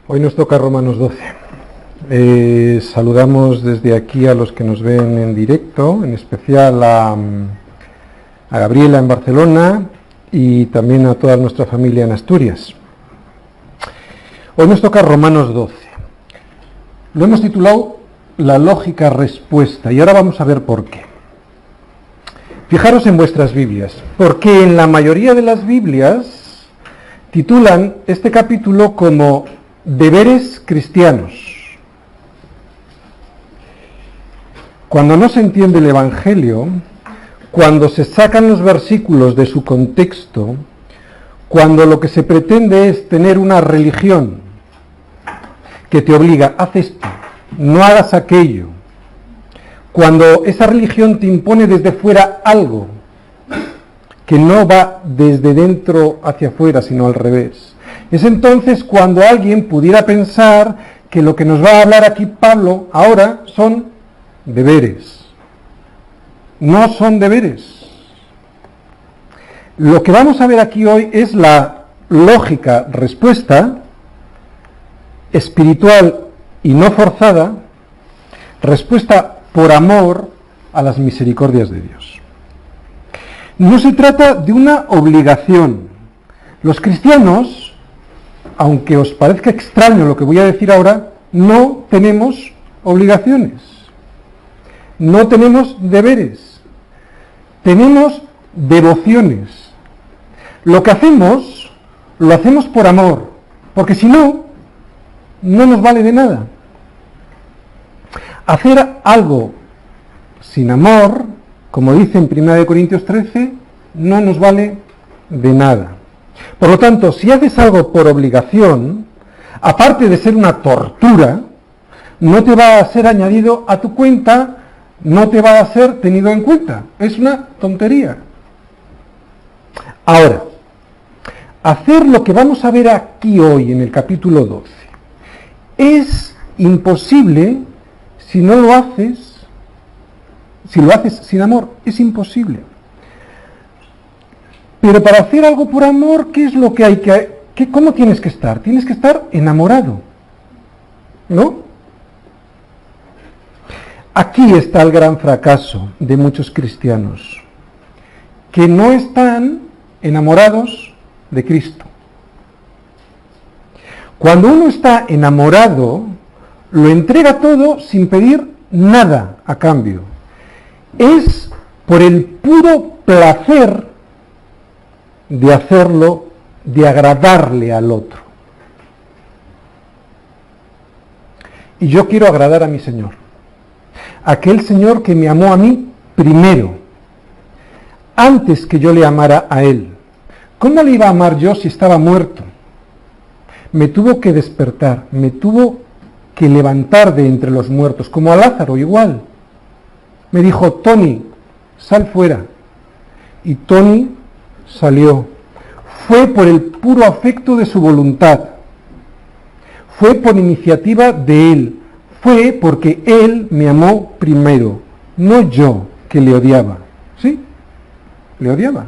Hoy nos toca Romanos 12. Saludamos desde aquí a los que nos ven en directo, en especial a Gabriela en Barcelona y también a toda nuestra familia en Asturias. Hoy nos toca Romanos 12. Lo hemos titulado La lógica respuesta y ahora vamos a ver por qué. Fijaros en vuestras Biblias, porque en la mayoría de las Biblias titulan este capítulo como deberes cristianos. Cuando no se entiende el Evangelio, cuando se sacan los versículos de su contexto, cuando lo que se pretende es tener una religión que te obliga, haz esto, no hagas aquello, cuando esa religión te impone desde fuera algo que no va desde dentro hacia afuera, sino al revés, es entonces cuando alguien pudiera pensar que lo que nos va a hablar aquí Pablo ahora son deberes. No son deberes. Lo que vamos a ver aquí hoy es la lógica respuesta espiritual y no forzada, respuesta por amor a las misericordias de Dios. No se trata de una obligación. Los cristianos, aunque os parezca extraño lo que voy a decir ahora, no tenemos obligaciones, no tenemos deberes, tenemos devociones. Lo que hacemos, lo hacemos por amor, porque si no, no nos vale de nada. Hacer algo sin amor, como dice en 1 Corintios 13, no nos vale de nada. Por lo tanto, si haces algo por obligación, aparte de ser una tortura, no te va a ser añadido a tu cuenta, no te va a ser tenido en cuenta. Es una tontería. Ahora, hacer lo que vamos a ver aquí hoy en el capítulo 12 es imposible si no lo haces, si lo haces sin amor, es imposible. Pero para hacer algo por amor, ¿qué es lo que hay que cómo tienes que estar? Tienes que estar enamorado, ¿no? Aquí está el gran fracaso de muchos cristianos, que no están enamorados de Cristo. Cuando uno está enamorado, lo entrega todo sin pedir nada a cambio. Es por el puro placer de hacerlo, de agradarle al otro. Y yo quiero agradar a mi Señor, aquel Señor que me amó a mí primero, antes que yo le amara a Él. ¿Cómo le iba a amar yo si estaba muerto? Me tuvo que despertar, me tuvo que levantar de entre los muertos, como a Lázaro igual. Me dijo, Tony, sal fuera. Y Tony salió. Fue por el puro afecto de su voluntad. Fue por iniciativa de Él. Fue porque Él me amó primero, no yo que le odiaba. ¿Sí? Le odiaba.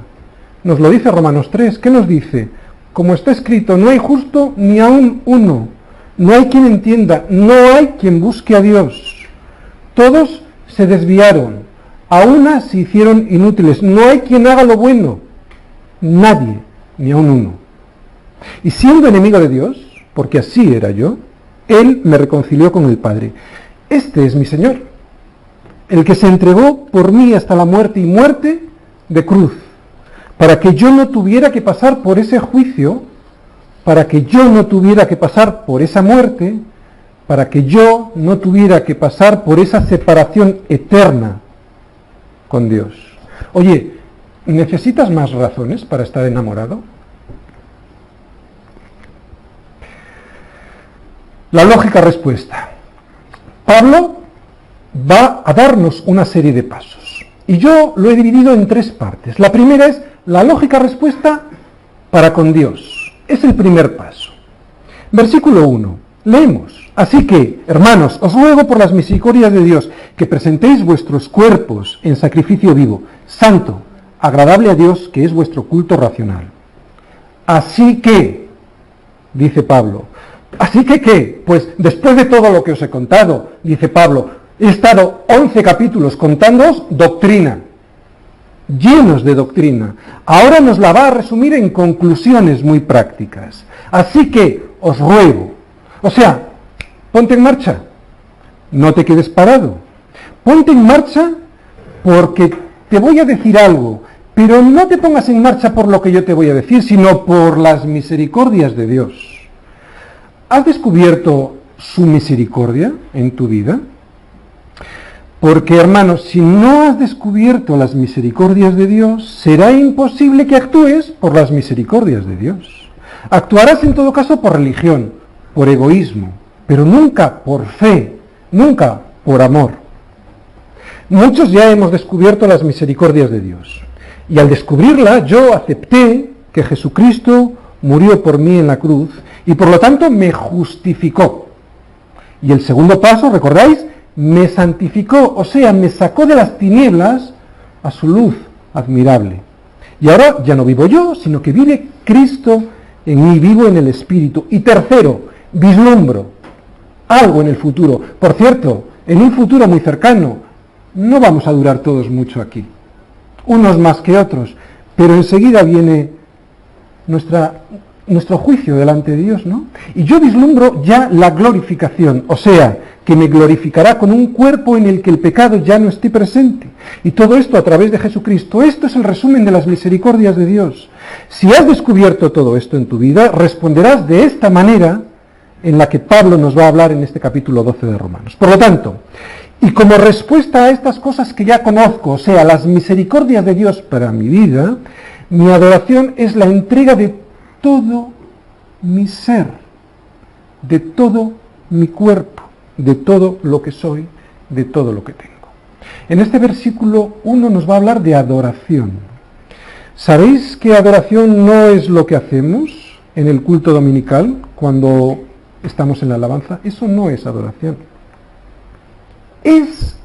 Nos lo dice Romanos 3. ¿Qué nos dice? Como está escrito, no hay justo ni aun uno. No hay quien entienda, no hay quien busque a Dios. Todos se desviaron, a una se hicieron inútiles. No hay quien haga lo bueno. Nadie, ni aun uno. Y siendo enemigo de Dios, porque así era yo, Él me reconcilió con el Padre. Este es mi Señor, el que se entregó por mí hasta la muerte y muerte de cruz, para que yo no tuviera que pasar por ese juicio, para que yo no tuviera que pasar por esa muerte, para que yo no tuviera que pasar por esa separación eterna con Dios. Oye, ¿necesitas más razones para estar enamorado? La lógica respuesta. Pablo va a darnos una serie de pasos. Y yo lo he dividido en 3 partes. La primera es la lógica respuesta para con Dios. Es el primer paso. Versículo 1. Leemos. Así que, hermanos, os ruego por las misericordias de Dios que presentéis vuestros cuerpos en sacrificio vivo, santo, agradable a Dios, que es vuestro culto racional. Así que, dice Pablo, Así que, ¿qué? Pues después de todo lo que os he contado, dice Pablo, he estado 11 capítulos contándoos doctrina, llenos de doctrina. Ahora nos la va a resumir en conclusiones muy prácticas. Así que os ruego, o sea, ponte en marcha, no te quedes parado. Ponte en marcha porque te voy a decir algo, pero no te pongas en marcha por lo que yo te voy a decir, sino por las misericordias de Dios. ¿Has descubierto su misericordia en tu vida? Porque, hermanos, si no has descubierto las misericordias de Dios, será imposible que actúes por las misericordias de Dios. Actuarás en todo caso por religión, por egoísmo, pero nunca por fe, nunca por amor. Muchos ya hemos descubierto las misericordias de Dios. Y al descubrirla, yo acepté que Jesucristo murió por mí en la cruz y por lo tanto me justificó. Y el segundo paso, ¿recordáis? Me santificó, o sea, me sacó de las tinieblas a su luz admirable. Y ahora ya no vivo yo, sino que vive Cristo en mí, vivo en el Espíritu. Y tercero, vislumbro algo en el futuro. Por cierto, en un futuro muy cercano, no vamos a durar todos mucho aquí, unos más que otros, pero enseguida viene nuestro juicio delante de Dios, ¿no? Y yo vislumbro ya la glorificación, o sea, que me glorificará con un cuerpo en el que el pecado ya no esté presente. Y todo esto a través de Jesucristo. Esto es el resumen de las misericordias de Dios. Si has descubierto todo esto en tu vida, responderás de esta manera en la que Pablo nos va a hablar en este capítulo 12 de Romanos. Por lo tanto, y como respuesta a estas cosas que ya conozco, o sea, las misericordias de Dios para mi vida, mi adoración es la entrega de todo mi ser, de todo mi cuerpo, de todo lo que soy, de todo lo que tengo. En este versículo 1 nos va a hablar de adoración. ¿Sabéis que adoración no es lo que hacemos en el culto dominical cuando estamos en la alabanza? Eso no es adoración. Es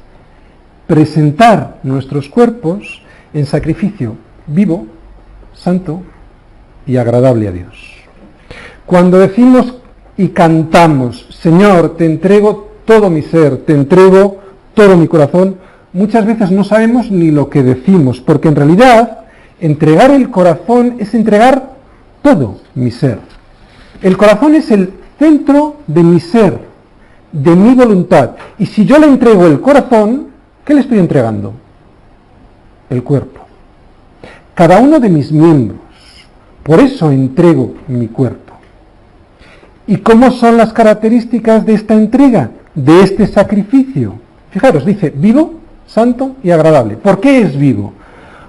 presentar nuestros cuerpos en sacrificio vivo, santo y agradable a Dios. Cuando decimos y cantamos, Señor, te entrego todo mi ser, te entrego todo mi corazón, muchas veces no sabemos ni lo que decimos, porque en realidad entregar el corazón es entregar todo mi ser. El corazón es el centro de mi ser, de mi voluntad. Y si yo le entrego el corazón, ¿qué le estoy entregando? El cuerpo. Cada uno de mis miembros. Por eso entrego mi cuerpo. ¿Y cómo son las características de esta entrega? De este sacrificio. Fijaros, dice, vivo, santo y agradable. ¿Por qué es vivo?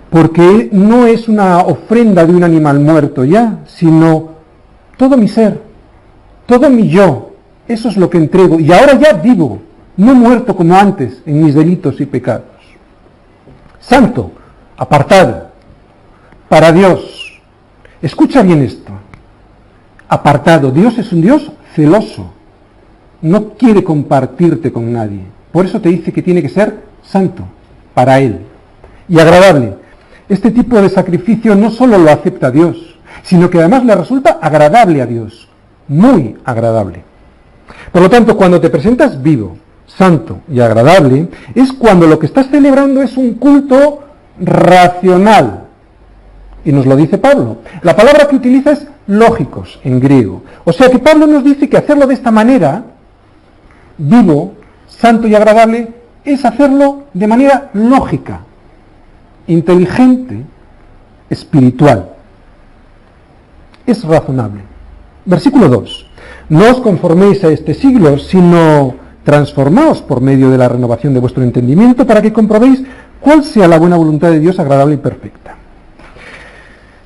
Porque no es una ofrenda de un animal muerto ya, sino todo mi ser, todo mi yo. Eso es lo que entrego. Y ahora ya vivo, no muerto como antes en mis delitos y pecados. Santo, apartado, para Dios. Escucha bien esto. Apartado. Dios es un Dios celoso. No quiere compartirte con nadie. Por eso te dice que tiene que ser santo, para Él. Y agradable. Este tipo de sacrificio no solo lo acepta Dios, sino que además le resulta agradable a Dios. Muy agradable. Por lo tanto, cuando te presentas vivo, santo y agradable, es cuando lo que estás celebrando es un culto racional. Y nos lo dice Pablo. La palabra que utiliza es lógicos en griego. O sea que Pablo nos dice que hacerlo de esta manera, vivo, santo y agradable, es hacerlo de manera lógica, inteligente, espiritual. Es razonable. Versículo 2. No os conforméis a este siglo, sino transformaos por medio de la renovación de vuestro entendimiento para que comprobéis cuál sea la buena voluntad de Dios agradable y perfecta.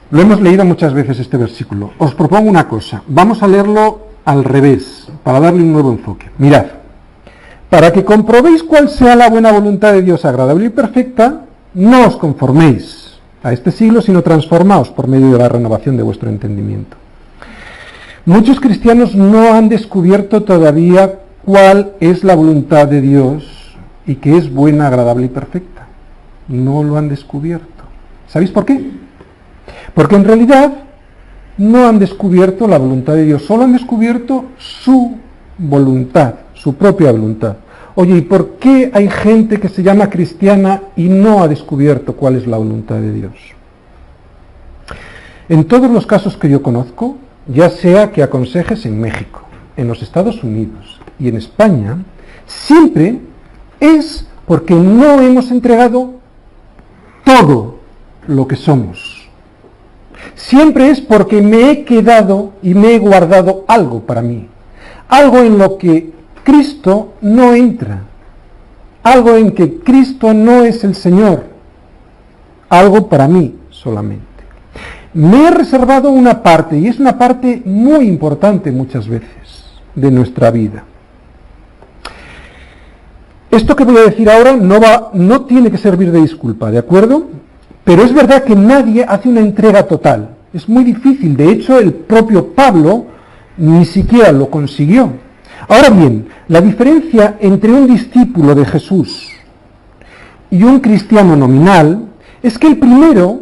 Lo hemos leído muchas veces este versículo. Os propongo una cosa. Vamos a leerlo al revés, para darle un nuevo enfoque. Mirad. Para que comprobéis cuál sea la buena voluntad de Dios agradable y perfecta, no os conforméis a este siglo, sino transformaos por medio de la renovación de vuestro entendimiento. Muchos cristianos no han descubierto todavía cuál es la voluntad de Dios y que es buena, agradable y perfecta. No lo han descubierto. ¿Sabéis por qué? Porque en realidad no han descubierto la voluntad de Dios, solo han descubierto su voluntad, su propia voluntad. Oye, ¿y por qué hay gente que se llama cristiana y no ha descubierto cuál es la voluntad de Dios? En todos los casos que yo conozco, ya sea que aconsejes en México, en los Estados Unidos y en España, siempre es porque no hemos entregado todo lo que somos. Siempre es porque me he quedado y me he guardado algo para mí. Algo en lo que Cristo no entra. Algo en que Cristo no es el Señor. Algo para mí solamente. Me he reservado una parte, y es una parte muy importante muchas veces de nuestra vida. Esto que voy a decir ahora no tiene que servir de disculpa, ¿de acuerdo? Pero es verdad que nadie hace una entrega total. Es muy difícil. De hecho, el propio Pablo ni siquiera lo consiguió. Ahora bien, la diferencia entre un discípulo de Jesús y un cristiano nominal es que el primero,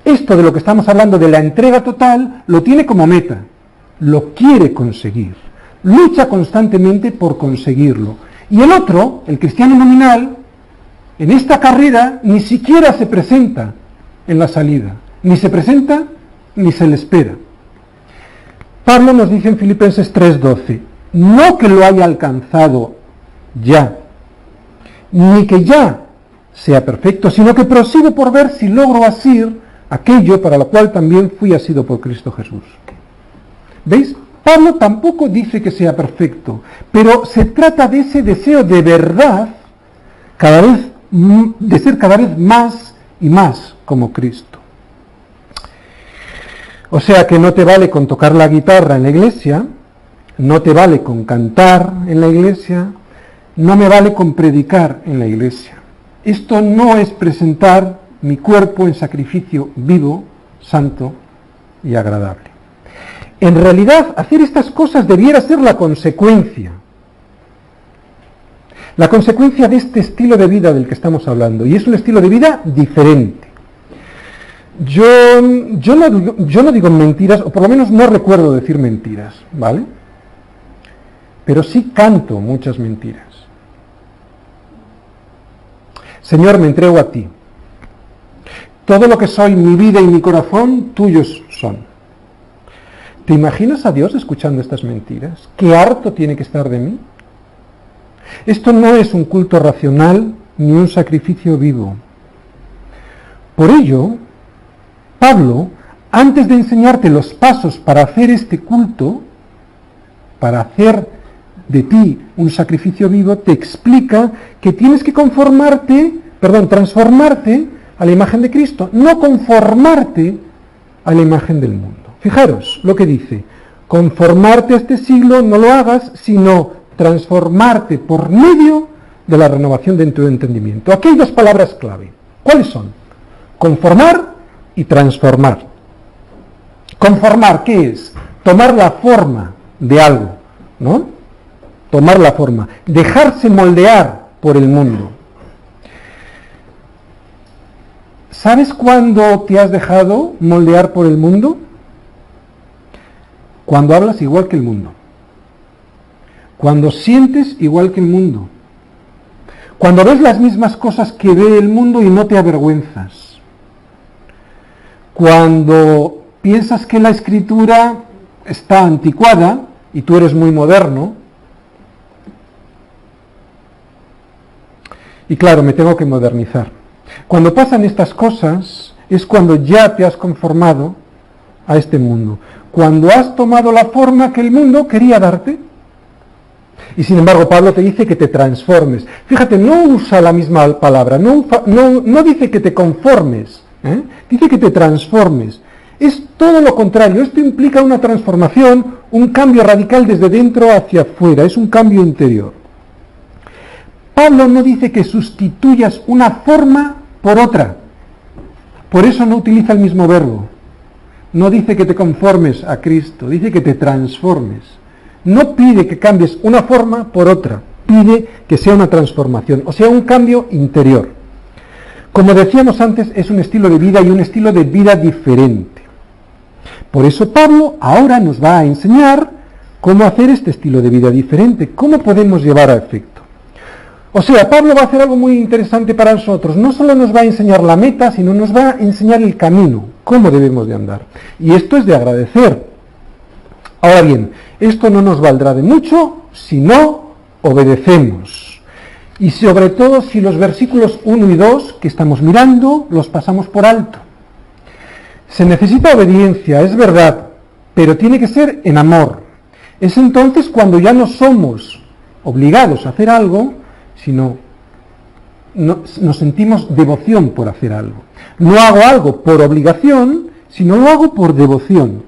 esto de lo que estamos hablando de la entrega total, lo tiene como meta. Lo quiere conseguir. Lucha constantemente por conseguirlo. Y el otro, el cristiano nominal, en esta carrera ni siquiera se presenta en la salida. Ni se presenta, ni se le espera. Pablo nos dice en Filipenses 3:12, no que lo haya alcanzado ya, ni que ya sea perfecto, sino que prosigo por ver si logro asir aquello para lo cual también fui asido por Cristo Jesús. ¿Veis? Pablo tampoco dice que sea perfecto, pero se trata de ese deseo de verdad, de ser cada vez más y más como Cristo. O sea que no te vale con tocar la guitarra en la iglesia, no te vale con cantar en la iglesia, no me vale con predicar en la iglesia. Esto no es presentar mi cuerpo en sacrificio vivo, santo y agradable. En realidad, hacer estas cosas debiera ser la consecuencia de este estilo de vida del que estamos hablando, y es un estilo de vida diferente. Yo no digo mentiras, o por lo menos no recuerdo decir mentiras, ¿vale? Pero sí canto muchas mentiras. Señor, me entrego a ti. Todo lo que soy, mi vida y mi corazón, tuyos son. ¿Te imaginas a Dios escuchando estas mentiras? ¿Qué harto tiene que estar de mí? Esto no es un culto racional ni un sacrificio vivo. Por ello, Pablo, antes de enseñarte los pasos para hacer este culto, para hacer de ti un sacrificio vivo, te explica que tienes que transformarte a la imagen de Cristo, no conformarte a la imagen del mundo. Fijaros lo que dice, conformarte a este siglo no lo hagas, sino transformarte por medio de la renovación de tu entendimiento. Aquí hay dos palabras clave. ¿Cuáles son? Conformar y transformar. Conformar, ¿qué es? Tomar la forma de algo, ¿no? Tomar la forma, dejarse moldear por el mundo. ¿Sabes cuándo te has dejado moldear por el mundo? Cuando hablas igual que el mundo. Cuando sientes igual que el mundo. Cuando ves las mismas cosas que ve el mundo y no te avergüenzas. Cuando piensas que la escritura está anticuada y tú eres muy moderno. Y claro, me tengo que modernizar. Cuando pasan estas cosas es cuando ya te has conformado a este mundo. Cuando has tomado la forma que el mundo quería darte. Y sin embargo Pablo te dice que te transformes. Fíjate, no usa la misma palabra, no dice que te conformes, dice que te transformes. Es todo lo contrario, esto implica una transformación, un cambio radical desde dentro hacia afuera, es un cambio interior. Pablo no dice que sustituyas una forma por otra, por eso no utiliza el mismo verbo. No dice que te conformes a Cristo, dice que te transformes. No pide que cambies una forma por otra, pide que sea una transformación, o sea, un cambio interior. Como decíamos antes, es un estilo de vida y un estilo de vida diferente. Por eso Pablo ahora nos va a enseñar cómo hacer este estilo de vida diferente, cómo podemos llevar a efecto. O sea, Pablo va a hacer algo muy interesante para nosotros. No solo nos va a enseñar la meta, sino nos va a enseñar el camino, cómo debemos de andar. Y esto es de agradecer. Ahora bien, esto no nos valdrá de mucho si no obedecemos. Y sobre todo si los versículos 1 y 2 que estamos mirando los pasamos por alto. Se necesita obediencia, es verdad, pero tiene que ser en amor. Es entonces cuando ya no somos obligados a hacer algo, sino nos sentimos devoción por hacer algo. No hago algo por obligación, sino lo hago por devoción.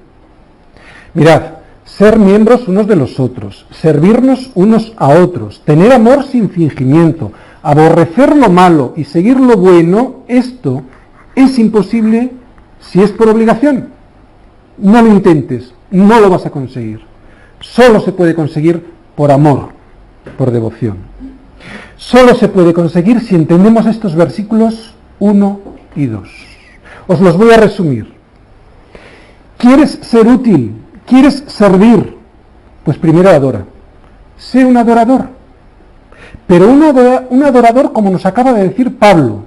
Mirad, ser miembros unos de los otros, servirnos unos a otros, tener amor sin fingimiento, aborrecer lo malo y seguir lo bueno, esto es imposible si es por obligación. No lo intentes, no lo vas a conseguir. Solo se puede conseguir por amor, por devoción. Solo se puede conseguir si entendemos estos versículos 1 y 2. Os los voy a resumir. ¿Quieres ser útil? ¿Quieres servir? Pues primero adora. Sé un adorador. Pero un adorador como nos acaba de decir Pablo,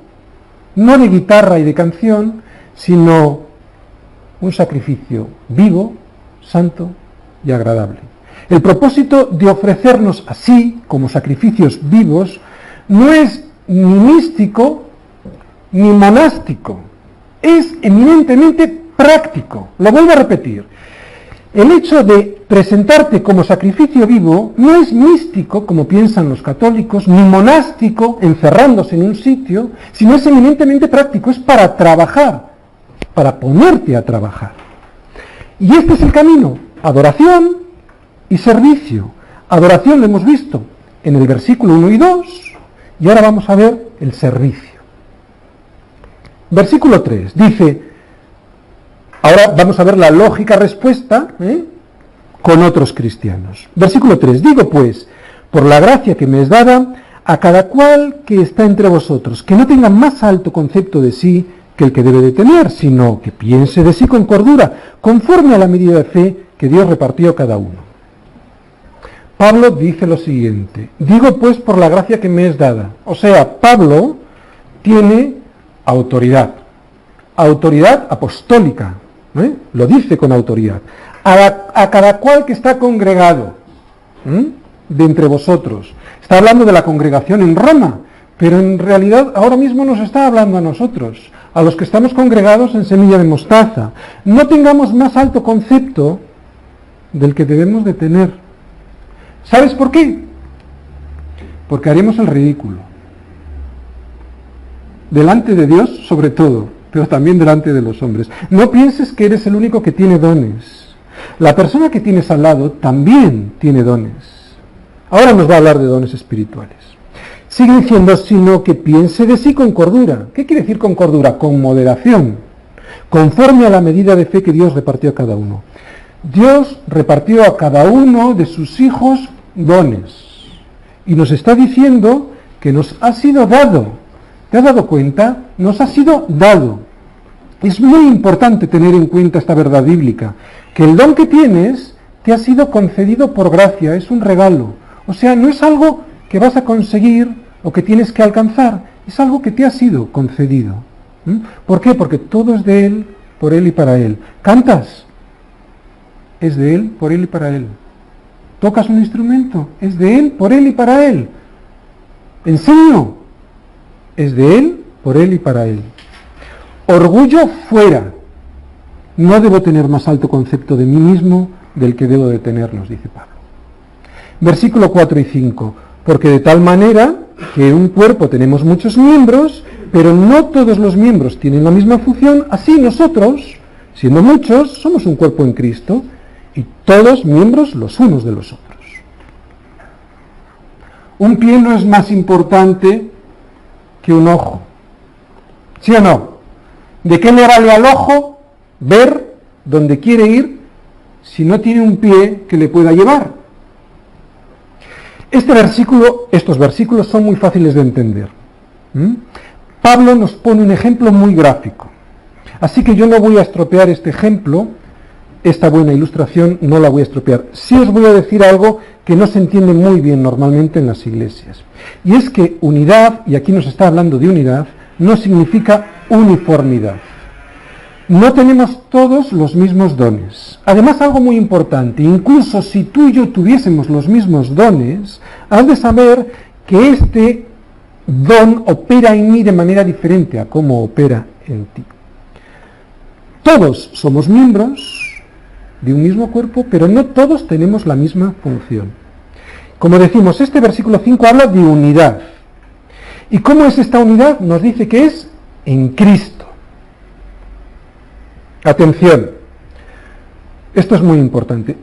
no de guitarra y de canción, sino un sacrificio vivo, santo y agradable. El propósito de ofrecernos así, como sacrificios vivos, no es ni místico ni monástico, es eminentemente práctico. Lo vuelvo a repetir. El hecho de presentarte como sacrificio vivo no es místico, como piensan los católicos, ni monástico, encerrándose en un sitio, sino es eminentemente práctico, es para trabajar, para ponerte a trabajar. Y este es el camino, adoración y servicio. Adoración lo hemos visto en el versículo 1 y 2, y ahora vamos a ver el servicio. Versículo 3 dice, ahora vamos a ver la lógica respuesta con otros cristianos. Versículo 3, digo pues, por la gracia que me es dada, a cada cual que está entre vosotros, que no tenga más alto concepto de sí que el que debe de tener, sino que piense de sí con cordura, conforme a la medida de fe que Dios repartió a cada uno. Pablo dice lo siguiente, digo pues por la gracia que me es dada. O sea, Pablo tiene autoridad apostólica, lo dice con autoridad, a cada cual que está congregado de entre vosotros. Está hablando de la congregación en Roma, pero en realidad ahora mismo nos está hablando a nosotros, a los que estamos congregados en Semilla de Mostaza. No tengamos más alto concepto del que debemos de tener. ¿Sabes por qué? Porque haremos el ridículo. Delante de Dios, sobre todo, pero también delante de los hombres. No pienses que eres el único que tiene dones. La persona que tienes al lado también tiene dones. Ahora nos va a hablar de dones espirituales. Sigue diciendo, sino que piense de sí con cordura. ¿Qué quiere decir con cordura? Con moderación. Conforme a la medida de fe que Dios repartió a cada uno. Dios repartió a cada uno de sus hijos dones. Y nos está diciendo que nos ha sido dado. ¿Te has dado cuenta? Nos ha sido dado. Es muy importante tener en cuenta esta verdad bíblica, que el don que tienes te ha sido concedido por gracia, es un regalo. O sea, no es algo que vas a conseguir o que tienes que alcanzar, es algo que te ha sido concedido. ¿Por qué? Porque todo es de Él, por Él y para Él. ¿Cantas? Es de Él, por Él y para Él. ¿Tocas un instrumento? Es de Él, por Él y para Él. ¿Enseño? Es de Él, por Él y para Él. Orgullo fuera. No debo tener más alto concepto de mí mismo del que debo de tener, nos dice Pablo. Versículo 4 y 5. Porque de tal manera que en un cuerpo tenemos muchos miembros, pero no todos los miembros tienen la misma función, así nosotros, siendo muchos, somos un cuerpo en Cristo, y todos miembros los unos de los otros. Un pie no es más importante que un ojo. ¿Sí o no? ¿De qué le vale al ojo ver dónde quiere ir si no tiene un pie que le pueda llevar? Estos versículos son muy fáciles de entender. Pablo nos pone un ejemplo muy gráfico. Así que yo no voy a estropear este ejemplo esta buena ilustración no la voy a estropear. Sí os voy a decir algo que no se entiende muy bien normalmente en las iglesias. Y es que unidad, y aquí nos está hablando de unidad, no significa uniformidad. No tenemos todos los mismos dones. Además, algo muy importante, incluso si tú y yo tuviésemos los mismos dones, has de saber que este don opera en mí de manera diferente a cómo opera en ti. Todos somos miembros de un mismo cuerpo, pero no todos tenemos la misma función. Como decimos, este versículo 5 habla de unidad. ¿Y cómo es esta unidad? Nos dice que es en Cristo. Atención, esto es muy importante,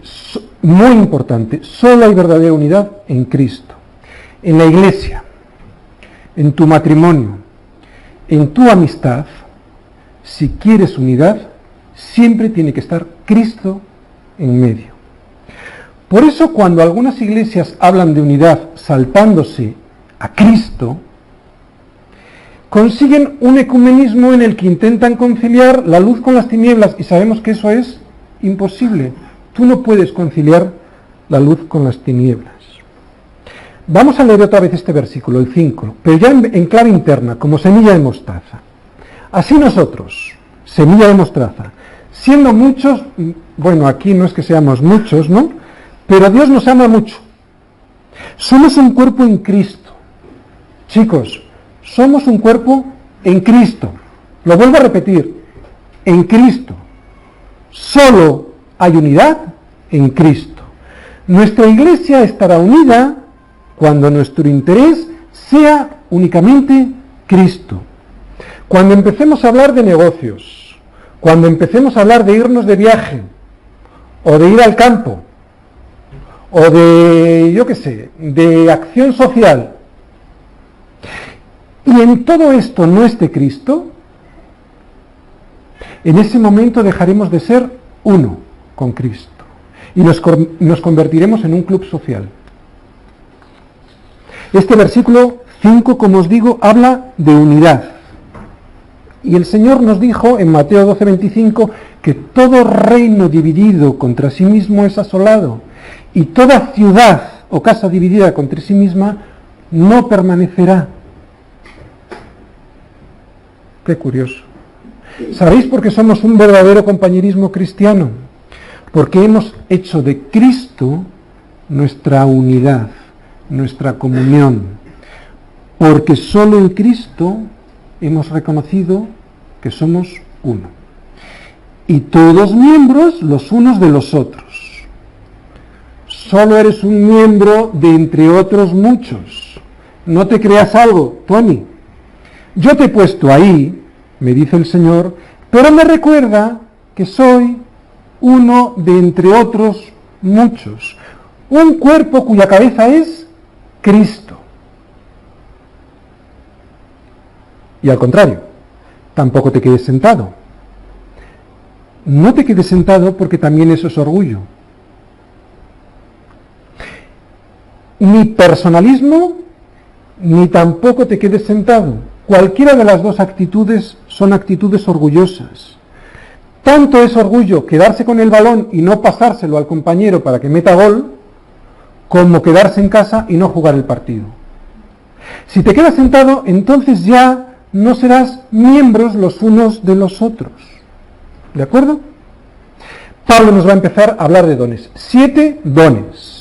solo hay verdadera unidad en Cristo. En la iglesia, en tu matrimonio, en tu amistad, si quieres unidad, siempre tiene que estar Cristo en medio. Por eso cuando algunas iglesias hablan de unidad saltándose a Cristo, consiguen un ecumenismo en el que intentan conciliar la luz con las tinieblas, y sabemos que eso es imposible. Tú no puedes conciliar la luz con las tinieblas. Vamos a leer otra vez este versículo, el 5, pero ya en clave interna, como semilla de mostaza. Así nosotros, semilla de mostaza, siendo muchos, bueno, aquí no es que seamos muchos, ¿no? Pero Dios nos ama mucho. Somos un cuerpo en Cristo. Chicos, somos un cuerpo en Cristo. Lo vuelvo a repetir, en Cristo. Solo hay unidad en Cristo. Nuestra iglesia estará unida cuando nuestro interés sea únicamente Cristo. Cuando empecemos a hablar de negocios, cuando empecemos a hablar de irnos de viaje, o de ir al campo, o de, yo qué sé, de acción social, y en todo esto no esté Cristo, en ese momento dejaremos de ser uno con Cristo y nos convertiremos en un club social. Este versículo 5, como os digo, habla de unidad. Y el Señor nos dijo en Mateo 12:25 que todo reino dividido contra sí mismo es asolado, y toda ciudad o casa dividida contra sí misma no permanecerá. Qué curioso. ¿Sabéis por qué somos un verdadero compañerismo cristiano? Porque hemos hecho de Cristo nuestra unidad, nuestra comunión. Porque solo en Cristo hemos reconocido que somos uno. Y todos miembros los unos de los otros. Solo eres un miembro de entre otros muchos. No te creas algo, Tony. Yo te he puesto ahí, me dice el Señor, pero me recuerda que soy uno de entre otros muchos. Un cuerpo cuya cabeza es Cristo. Y al contrario, tampoco te quedes sentado. No te quedes sentado porque también eso es orgullo. Ni personalismo, ni tampoco te quedes sentado. Cualquiera de las dos actitudes son actitudes orgullosas. Tanto es orgullo quedarse con el balón y no pasárselo al compañero para que meta gol, como quedarse en casa y no jugar el partido. Si te quedas sentado, entonces ya no serás miembros los unos de los otros. ¿De acuerdo? Pablo nos va a empezar a hablar de dones. 7 dones.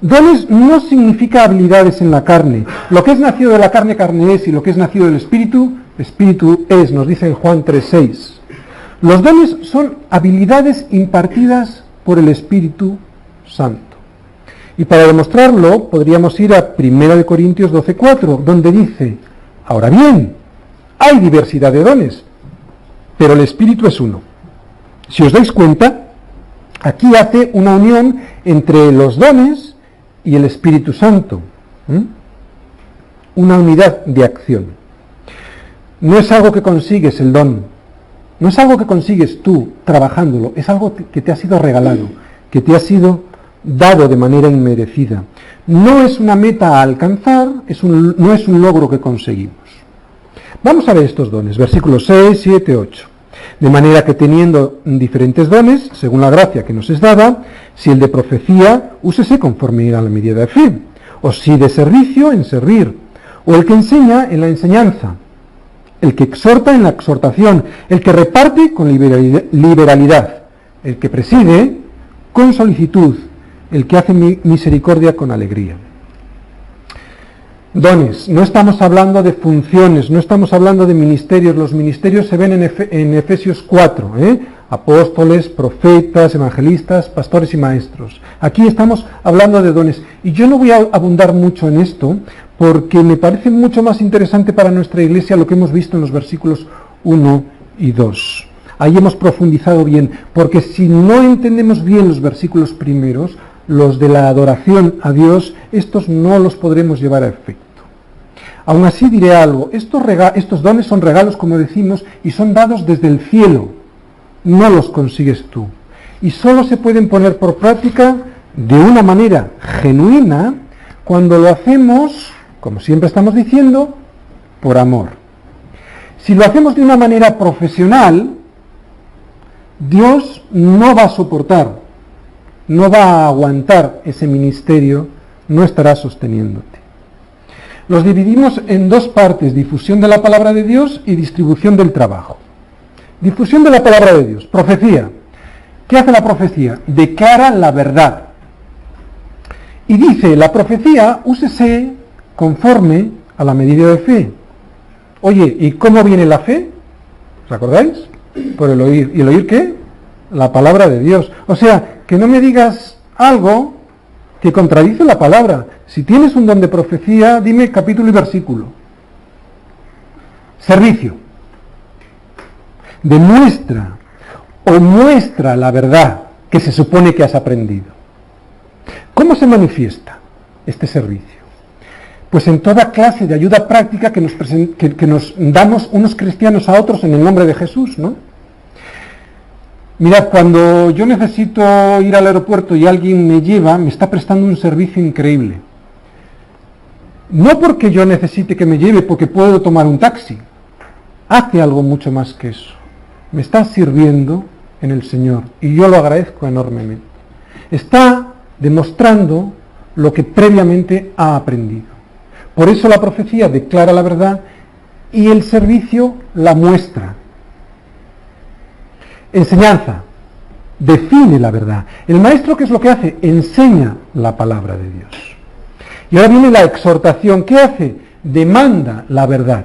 Dones no significa habilidades en la carne. Lo que es nacido de la carne, carne es, y lo que es nacido del espíritu, espíritu es, nos dice en Juan 3:6. Los dones son habilidades impartidas por el Espíritu Santo. Y para demostrarlo, podríamos ir a 1 Corintios 12:4, donde dice, ahora bien, hay diversidad de dones, pero el Espíritu es uno. Si os dais cuenta, aquí hace una unión entre los dones y el Espíritu Santo. Una unidad de acción. No es algo que consigues el don, no es algo que consigues tú trabajándolo, es algo que te ha sido regalado, que te ha sido dado de manera inmerecida. No es una meta a alcanzar, no es un logro que conseguimos. Vamos a ver estos dones, versículos 6, 7, 8. De manera que teniendo diferentes dones, según la gracia que nos es dada, si el de profecía, úsese conforme a la medida de fe, o si de servicio, en servir, o el que enseña, en la enseñanza, el que exhorta, en la exhortación, el que reparte, con liberalidad, el que preside, con solicitud, el que hace misericordia, con alegría. Dones, no estamos hablando de funciones, no estamos hablando de ministerios. Los ministerios se ven en Efesios 4, apóstoles, profetas, evangelistas, pastores y maestros. Aquí estamos hablando de dones, y yo no voy a abundar mucho en esto, porque me parece mucho más interesante para nuestra iglesia lo que hemos visto en los versículos 1 y 2. Ahí hemos profundizado bien, porque si no entendemos bien los versículos primeros, los de la adoración a Dios, estos no los podremos llevar a efecto. Aún así diré algo, estos dones son regalos, como decimos, y son dados desde el cielo, no los consigues tú. Y solo se pueden poner por práctica de una manera genuina cuando lo hacemos, como siempre estamos diciendo, por amor. Si lo hacemos de una manera profesional, Dios no va a soportar, no va a aguantar ese ministerio, no estará sosteniéndote. Los dividimos en dos partes: difusión de la palabra de Dios y distribución del trabajo. Difusión de la palabra de Dios, profecía. ¿Qué hace la profecía? Declara la verdad. Y dice, la profecía úsese conforme a la medida de fe. Oye, ¿y cómo viene la fe? ¿Os acordáis? Por el oír. ¿Y el oír qué? La palabra de Dios. O sea, que no me digas algo que contradice la palabra. Si tienes un don de profecía, dime capítulo y versículo. Servicio. Demuestra o muestra la verdad que se supone que has aprendido. ¿Cómo se manifiesta este servicio? Pues en toda clase de ayuda práctica que nos damos unos cristianos a otros en el nombre de Jesús, ¿no? Mirad, cuando yo necesito ir al aeropuerto y alguien me lleva, me está prestando un servicio increíble. No porque yo necesite que me lleve, porque puedo tomar un taxi. Hace algo mucho más que eso. Me está sirviendo en el Señor y yo lo agradezco enormemente. Está demostrando lo que previamente ha aprendido. Por eso la profecía declara la verdad y el servicio la muestra. Enseñanza, define la verdad. El maestro, ¿qué es lo que hace? Enseña la palabra de Dios. Y ahora viene la exhortación. ¿Qué hace? Demanda la verdad.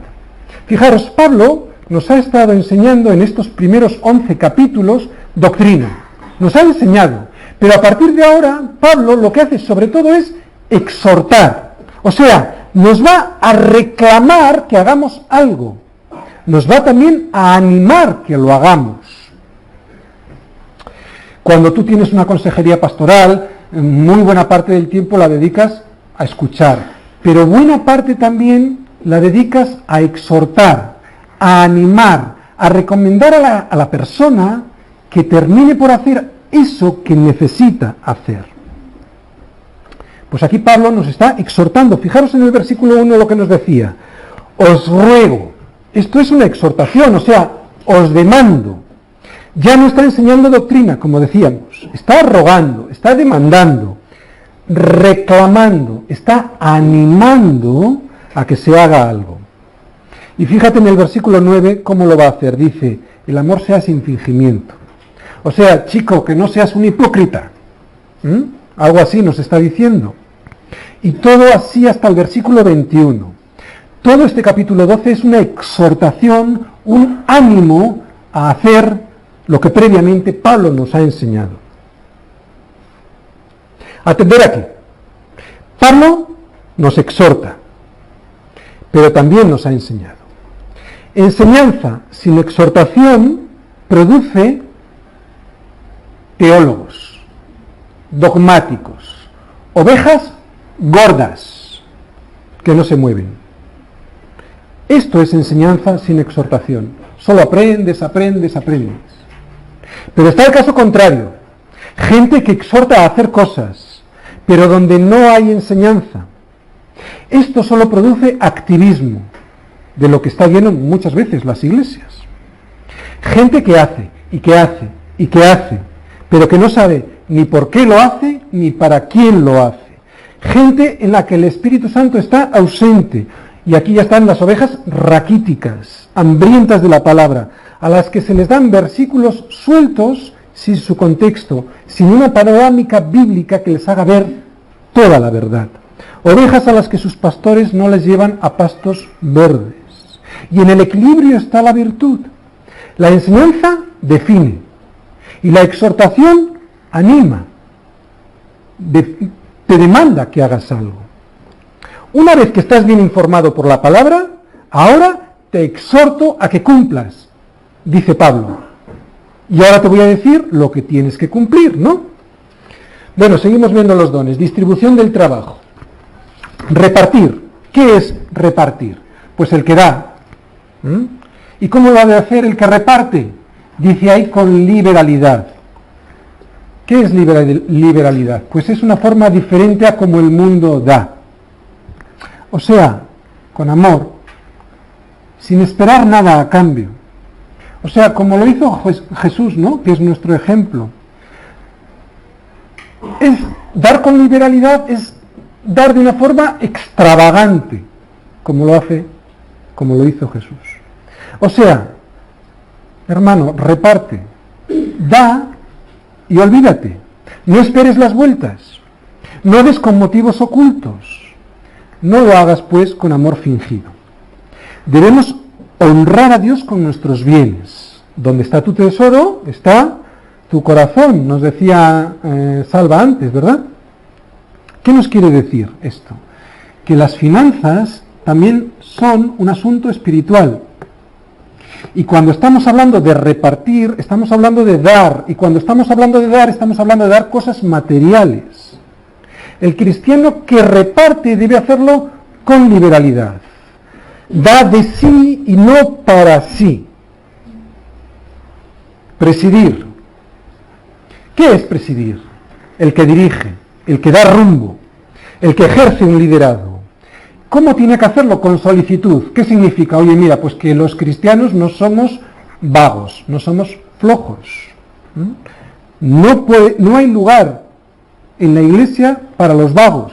Fijaros, Pablo nos ha estado enseñando en estos primeros 11 capítulos doctrina. Nos ha enseñado. Pero a partir de ahora, Pablo lo que hace sobre todo es exhortar. O sea, nos va a reclamar que hagamos algo. Nos va también a animar que lo hagamos. Cuando tú tienes una consejería pastoral, muy buena parte del tiempo la dedicas a escuchar, pero buena parte también la dedicas a exhortar, a animar, a recomendar a la persona que termine por hacer eso que necesita hacer. Pues aquí Pablo nos está exhortando. Fijaros en el versículo 1 lo que nos decía. Os ruego. Esto es una exhortación, o sea, os demando. Ya no está enseñando doctrina, como decíamos. Está rogando, está demandando, reclamando, está animando a que se haga algo. Y fíjate en el versículo 9 cómo lo va a hacer. Dice, el amor sea sin fingimiento. O sea, chico, que no seas un hipócrita. Algo así nos está diciendo. Y todo así hasta el versículo 21. Todo este capítulo 12 es una exhortación, un ánimo a hacer lo que previamente Pablo nos ha enseñado. Atender aquí. Pablo nos exhorta, pero también nos ha enseñado. Enseñanza sin exhortación produce teólogos, dogmáticos, ovejas gordas que no se mueven. Esto es enseñanza sin exhortación. Solo aprendes. Pero está el caso contrario. Gente que exhorta a hacer cosas, pero donde no hay enseñanza. Esto solo produce activismo, de lo que está lleno muchas veces las iglesias. Gente que hace, y que hace, y que hace, pero que no sabe ni por qué lo hace, ni para quién lo hace. Gente en la que el Espíritu Santo está ausente, y aquí ya están las ovejas raquíticas, hambrientas de la palabra, a las que se les dan versículos sueltos sin su contexto, sin una panorámica bíblica que les haga ver toda la verdad. Ovejas a las que sus pastores no les llevan a pastos verdes. Y en el equilibrio está la virtud. La enseñanza define y la exhortación anima, te demanda que hagas algo. Una vez que estás bien informado por la palabra, ahora te exhorto a que cumplas, dice Pablo. Y ahora te voy a decir lo que tienes que cumplir, ¿no? Bueno, seguimos viendo los dones. Distribución del trabajo. Repartir. ¿Qué es repartir? Pues el que da. ¿Y cómo lo ha de hacer el que reparte? Dice ahí con liberalidad. ¿Qué es liberalidad? Pues es una forma diferente a como el mundo da. O sea, con amor, sin esperar nada a cambio. O sea, como lo hizo Jesús, ¿no? Que es nuestro ejemplo. Es dar con liberalidad, es dar de una forma extravagante, como lo hizo Jesús. O sea, hermano, reparte, da y olvídate. No esperes las vueltas. No des con motivos ocultos. No lo hagas, pues, con amor fingido. Debemos honrar a Dios con nuestros bienes. Donde está tu tesoro, está tu corazón, nos decía Salva antes, ¿verdad? ¿Qué nos quiere decir esto? Que las finanzas también son un asunto espiritual. Y cuando estamos hablando de repartir, estamos hablando de dar. Y cuando estamos hablando de dar, estamos hablando de dar cosas materiales. El cristiano que reparte debe hacerlo con liberalidad. Da de sí y no para sí. Presidir. ¿Qué es presidir? El que dirige, el que da rumbo, el que ejerce un liderazgo. ¿Cómo tiene que hacerlo? Con solicitud. ¿Qué significa? Oye, mira, pues que los cristianos no vagos, no somos flojos. No hay lugar en la iglesia para los vagos,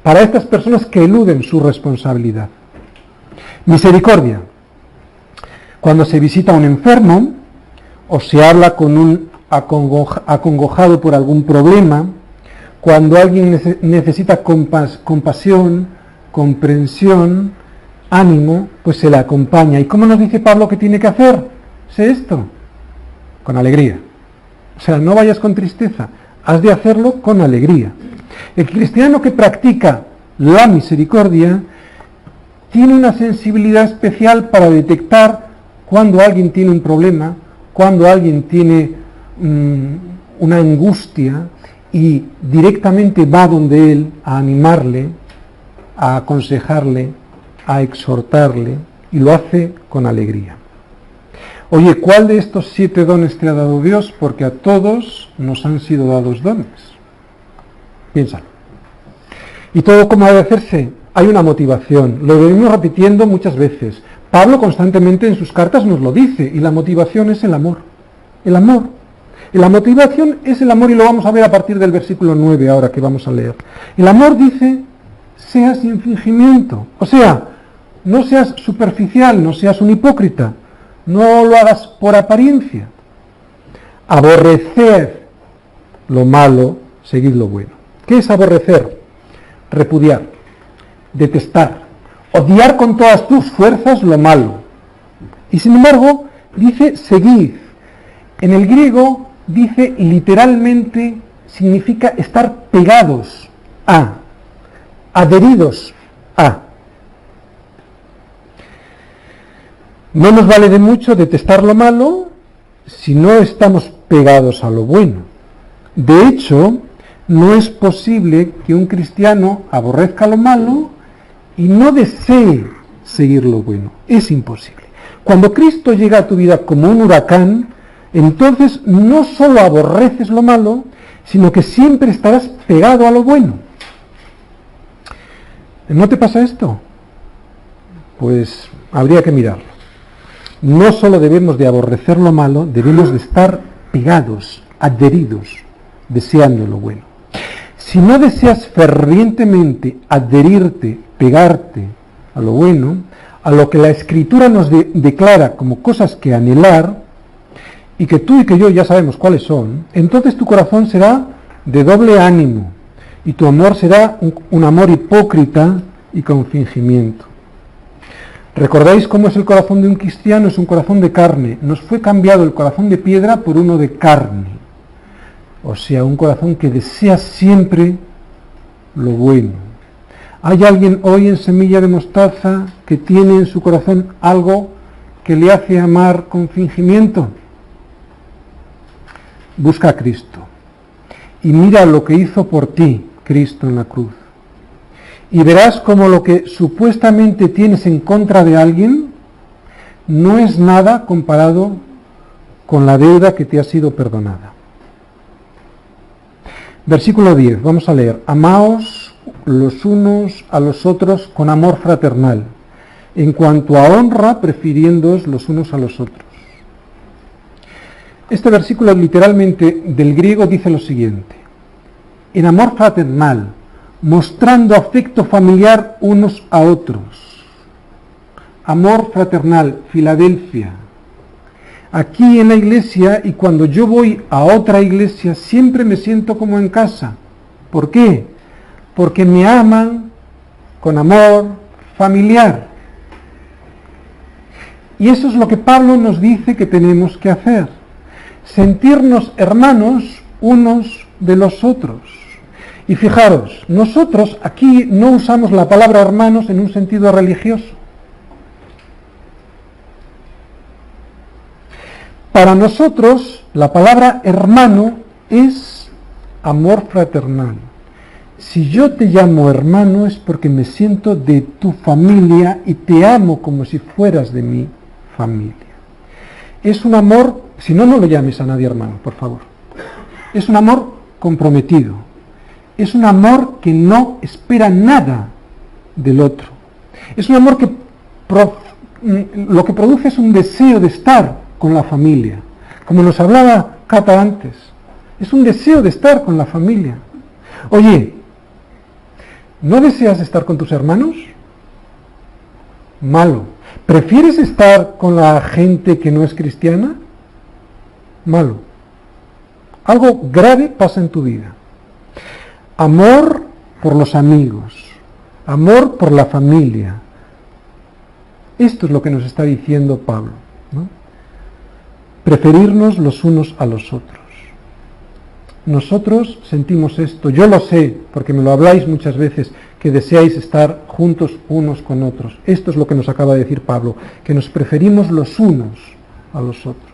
para estas personas que eluden su responsabilidad. Misericordia. Cuando se visita a un enfermo o se habla con un acongojado por algún problema, cuando alguien necesita compasión, comprensión, ánimo, pues se le acompaña. ¿Y cómo nos dice Pablo que tiene que hacer? Sé esto, con alegría. O sea, no vayas con tristeza, has de hacerlo con alegría. El cristiano que practica la misericordia tiene una sensibilidad especial para detectar cuando alguien tiene un problema, cuando alguien tiene una angustia, y directamente va donde él a animarle, a aconsejarle, a exhortarle, y lo hace con alegría. Oye, ¿cuál de estos 7 dones te ha dado Dios? Porque a todos nos han sido dados dones. Piénsalo. Y todo como ha de hacerse, hay una motivación. Lo venimos repitiendo muchas veces. Pablo constantemente en sus cartas nos lo dice, y la motivación es el amor. El amor. Y la motivación es el amor, y lo vamos a ver a partir del versículo 9 ahora que vamos a leer. El amor dice, sea sin fingimiento. O sea, no seas superficial, no seas un hipócrita. No lo hagas por apariencia. Aborreced lo malo, seguid lo bueno. ¿Qué es aborrecer? Repudiar, detestar, odiar con todas tus fuerzas lo malo. Y sin embargo, dice seguid. En el griego dice literalmente, significa estar pegados a, adheridos a. No nos vale de mucho detestar lo malo si no estamos pegados a lo bueno. De hecho, no es posible que un cristiano aborrezca lo malo y no desee seguir lo bueno. Es imposible. Cuando Cristo llega a tu vida como un huracán, entonces no solo aborreces lo malo, sino que siempre estarás pegado a lo bueno. ¿No te pasa esto? Pues habría que mirarlo. no solo debemos de aborrecer lo malo, debemos de estar pegados, adheridos, deseando lo bueno. Si no deseas fervientemente adherirte, pegarte a lo bueno, a lo que la Escritura nos declara como cosas que anhelar, y que tú y que yo ya sabemos cuáles son, entonces tu corazón será de doble ánimo, y tu amor será un amor hipócrita y con fingimiento. ¿Recordáis cómo es el corazón de un cristiano? Es un corazón de carne. Nos fue cambiado el corazón de piedra por uno de carne. O sea, un corazón que desea siempre lo bueno. ¿Hay alguien hoy en Semilla de Mostaza que tiene en su corazón algo que le hace amar con fingimiento? Busca a Cristo y mira lo que hizo por ti Cristo en la cruz. Y verás cómo lo que supuestamente tienes en contra de alguien no es nada comparado con la deuda que te ha sido perdonada. Versículo 10, vamos a leer. Amaos los unos a los otros con amor fraternal, en cuanto a honra, prefiriéndoos los unos a los otros. Este versículo literalmente del griego dice lo siguiente: en amor fraternal, mostrando afecto familiar unos a otros. Amor fraternal, Filadelfia. Aquí en la iglesia, y cuando yo voy a otra iglesia, siempre me siento como en casa. ¿Por qué? Porque me aman con amor familiar. Y eso es lo que Pablo nos dice que tenemos que hacer. Sentirnos hermanos unos de los otros. Y fijaros, nosotros aquí no usamos la palabra hermanos en un sentido religioso. Para nosotros, la palabra hermano es amor fraternal. Si yo te llamo hermano es porque me siento de tu familia y te amo como si fueras de mi familia. Es un amor, si no, no lo llames a nadie hermano, por favor. Es un amor comprometido. Es un amor que no espera nada del otro. Es un amor que lo que produce es un deseo de estar con la familia. Como nos hablaba Cata antes, es un deseo de estar con la familia. Oye, ¿no deseas estar con tus hermanos? Malo. ¿Prefieres estar con la gente que no es cristiana? Malo. Algo grave pasa en tu vida. Amor por los amigos, amor por la familia. Esto es lo que nos está diciendo Pablo, ¿no? Preferirnos los unos a los otros. Nosotros sentimos esto, yo lo sé, porque me lo habláis muchas veces, que deseáis estar juntos unos con otros. Esto es lo que nos acaba de decir Pablo, que nos preferimos los unos a los otros.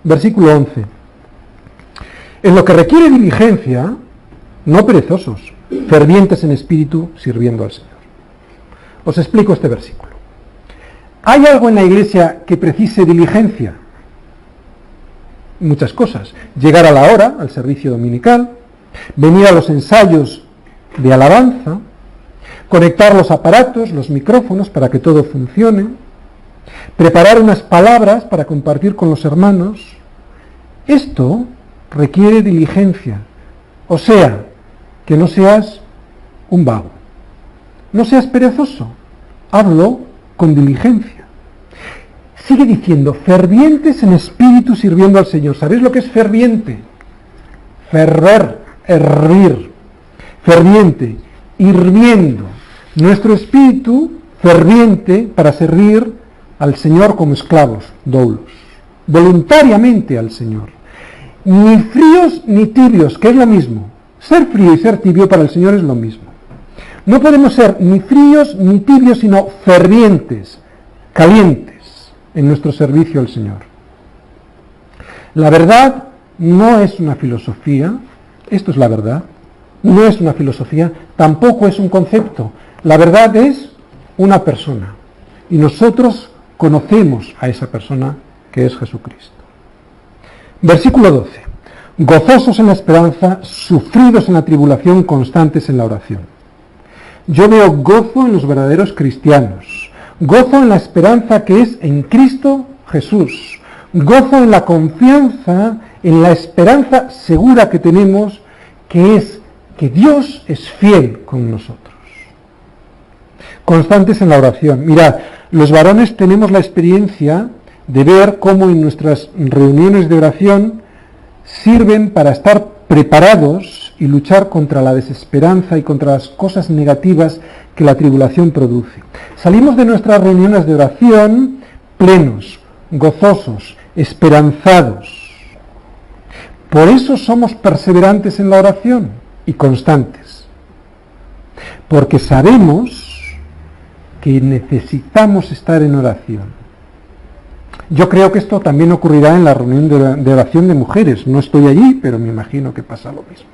Versículo 11. En lo que requiere diligencia, no perezosos, fervientes en espíritu, sirviendo al Señor. Os explico este versículo. ¿Hay algo en la iglesia que precise diligencia? Muchas cosas. Llegar a la hora, al servicio dominical, venir a los ensayos de alabanza, conectar los aparatos, los micrófonos para que todo funcione, preparar unas palabras para compartir con los hermanos. Esto requiere diligencia. O sea, que no seas un vago, no seas perezoso, hazlo con diligencia. Sigue diciendo, fervientes en espíritu sirviendo al Señor. ¿Sabéis lo que es ferviente? Ferver, hervir, ferviente, hirviendo. Nuestro espíritu ferviente para servir al Señor como esclavos, doulos, voluntariamente al Señor. Ni fríos ni tibios, que es lo mismo. Ser frío y ser tibio para el Señor es lo mismo. No podemos ser ni fríos ni tibios, sino fervientes, calientes en nuestro servicio al Señor. La verdad no es una filosofía, esto es la verdad, no es una filosofía, tampoco es un concepto. La verdad es una persona y nosotros conocemos a esa persona que es Jesucristo. Versículo 12. Gozosos en la esperanza, sufridos en la tribulación, constantes en la oración. Yo veo gozo en los verdaderos cristianos, gozo en la esperanza que es en Cristo Jesús, gozo en la confianza, en la esperanza segura que tenemos, que es que Dios es fiel con nosotros. Constantes en la oración. Mirad, los varones tenemos la experiencia de ver cómo en nuestras reuniones de oración sirven para estar preparados y luchar contra la desesperanza y contra las cosas negativas que la tribulación produce. Salimos de nuestras reuniones de oración plenos, gozosos, esperanzados. Por eso somos perseverantes en la oración y constantes, porque sabemos que necesitamos estar en oración. Yo creo que esto también ocurrirá en la reunión de oración de mujeres. No estoy allí, pero me imagino que pasa lo mismo.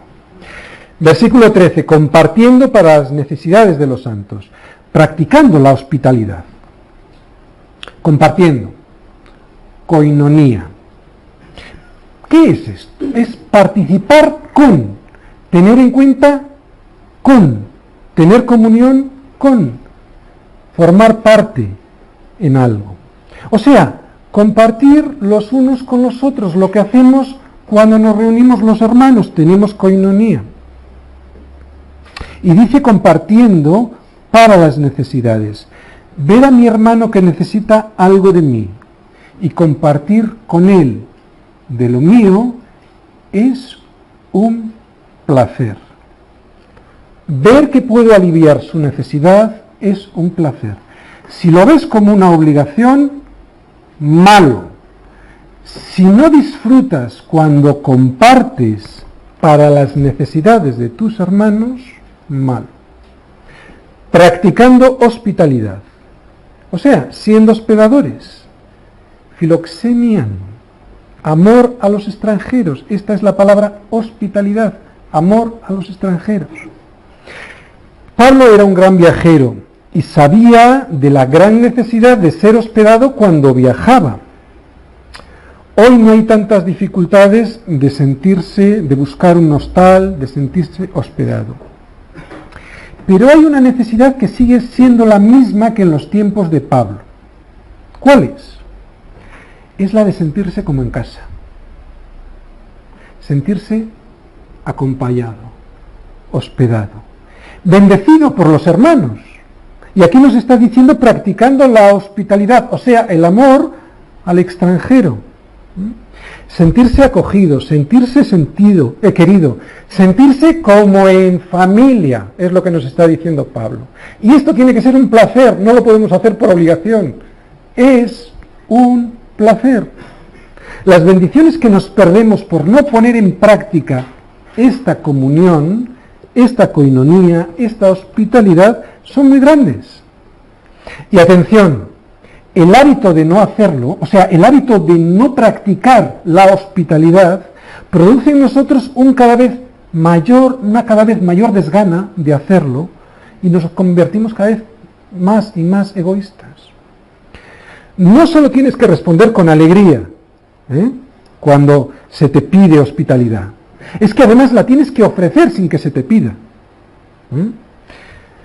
Versículo 13, compartiendo para las necesidades de los santos, practicando la hospitalidad. Compartiendo, koinonía. ¿Qué es esto? Es participar con, tener en cuenta con, tener comunión con, formar parte en algo. O sea, compartir los unos con los otros, lo que hacemos cuando nos reunimos los hermanos, tenemos koinonía. Y dice compartiendo para las necesidades. Ver a mi hermano que necesita algo de mí y compartir con él de lo mío es un placer. Ver que puedo aliviar su necesidad es un placer. Si lo ves como una obligación, malo. Si no disfrutas cuando compartes para las necesidades de tus hermanos, malo. Practicando hospitalidad, o sea, siendo hospedadores. Filoxenian, amor a los extranjeros. Esta es la palabra hospitalidad, amor a los extranjeros. Pablo era un gran viajero y sabía de la gran necesidad de ser hospedado cuando viajaba. Hoy no hay tantas dificultades de sentirse, de buscar un hostal, de sentirse hospedado. Pero hay una necesidad que sigue siendo la misma que en los tiempos de Pablo. ¿Cuál es? Es la de sentirse como en casa. Sentirse acompañado, hospedado, bendecido por los hermanos. Y aquí nos está diciendo practicando la hospitalidad, o sea, el amor al extranjero. Sentirse acogido, sentirse querido, sentirse como en familia, es lo que nos está diciendo Pablo. Y esto tiene que ser un placer, no lo podemos hacer por obligación. Es un placer. Las bendiciones que nos perdemos por no poner en práctica esta comunión, esta koinonía, esta hospitalidad, son muy grandes. Y atención, el hábito de no hacerlo, o sea, el hábito de no practicar la hospitalidad, produce en nosotros una cada vez mayor desgana de hacerlo y nos convertimos cada vez más y más egoístas. No solo tienes que responder con alegría cuando se te pide hospitalidad, es que además la tienes que ofrecer sin que se te pida.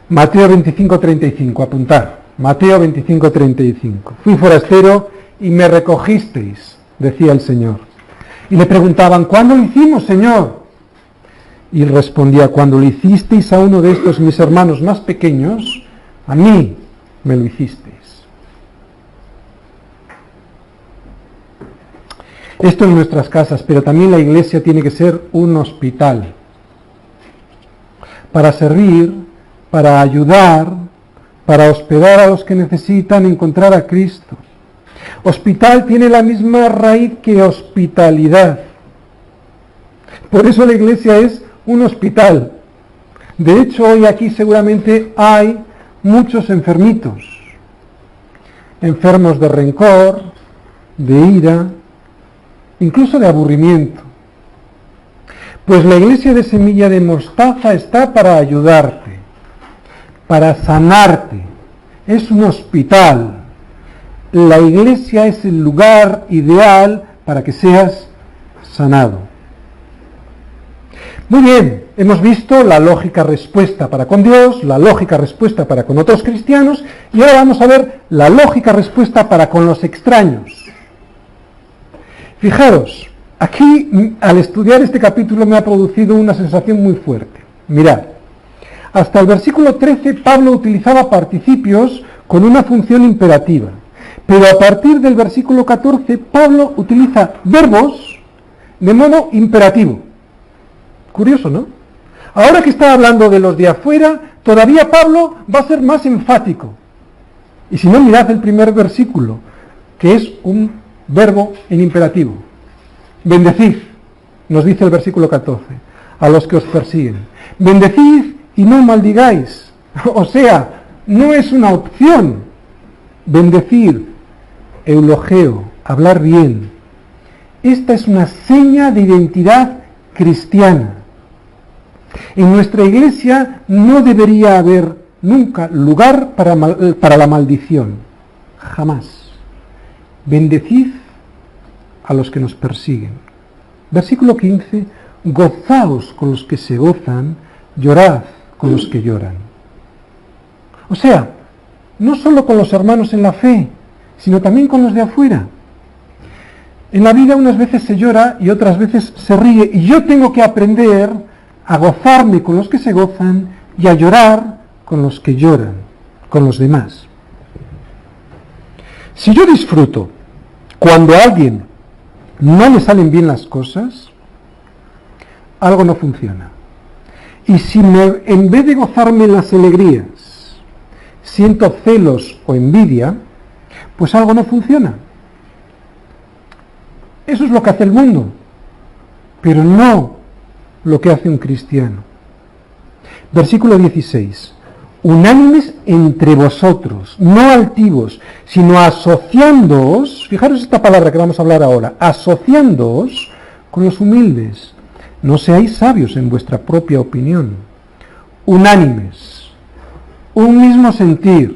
Mateo 25:35, apuntar. Mateo 25:35. Fui forastero y me recogisteis, decía el Señor. Y le preguntaban, ¿cuándo lo hicimos, Señor? Y él respondía, cuando lo hicisteis a uno de estos mis hermanos más pequeños, a mí me lo hicisteis. Esto en nuestras casas, pero también la iglesia tiene que ser un hospital para servir, para ayudar, para hospedar a los que necesitan encontrar a Cristo. Hospital tiene la misma raíz que hospitalidad. Por eso la iglesia es un hospital. De hecho, hoy aquí seguramente hay muchos enfermitos, enfermos de rencor, de ira, incluso de aburrimiento. Pues la iglesia de Semilla de Mostaza está para ayudarte, para sanarte. Es un hospital. La iglesia es el lugar ideal para que seas sanado. Muy bien, hemos visto la lógica respuesta para con Dios, la lógica respuesta para con otros cristianos, y ahora vamos a ver la lógica respuesta para con los extraños. Fijaros, aquí al estudiar este capítulo me ha producido una sensación muy fuerte. Mirad, hasta el versículo 13 Pablo utilizaba participios con una función imperativa, pero a partir del versículo 14 Pablo utiliza verbos de modo imperativo. Curioso, ¿no? Ahora que está hablando de los de afuera, todavía Pablo va a ser más enfático. Y si no, mirad el primer versículo, que es un verbo en imperativo. Bendecid, nos dice el versículo 14, a los que os persiguen. Bendecid y no maldigáis. O sea, no es una opción. Bendecir, eulogeo, hablar bien. Esta es una seña de identidad cristiana. En nuestra iglesia no debería haber nunca lugar para la maldición. Jamás. Bendecid a los que nos persiguen. Versículo 15. Gozaos con los que se gozan, llorad con los que lloran. O sea, no solo con los hermanos en la fe, sino también con los de afuera. En la vida unas veces se llora y otras veces se ríe, y yo tengo que aprender a gozarme con los que se gozan y a llorar con los que lloran, con los demás. Si yo disfruto cuando a alguien no le salen bien las cosas, algo no funciona. Y si en vez de gozarme en las alegrías, siento celos o envidia, pues algo no funciona. Eso es lo que hace el mundo, pero no lo que hace un cristiano. Versículo 16. Unánimes entre vosotros, no altivos, sino asociándoos, fijaros esta palabra que vamos a hablar ahora, asociándoos con los humildes. No seáis sabios en vuestra propia opinión. Unánimes, un mismo sentir,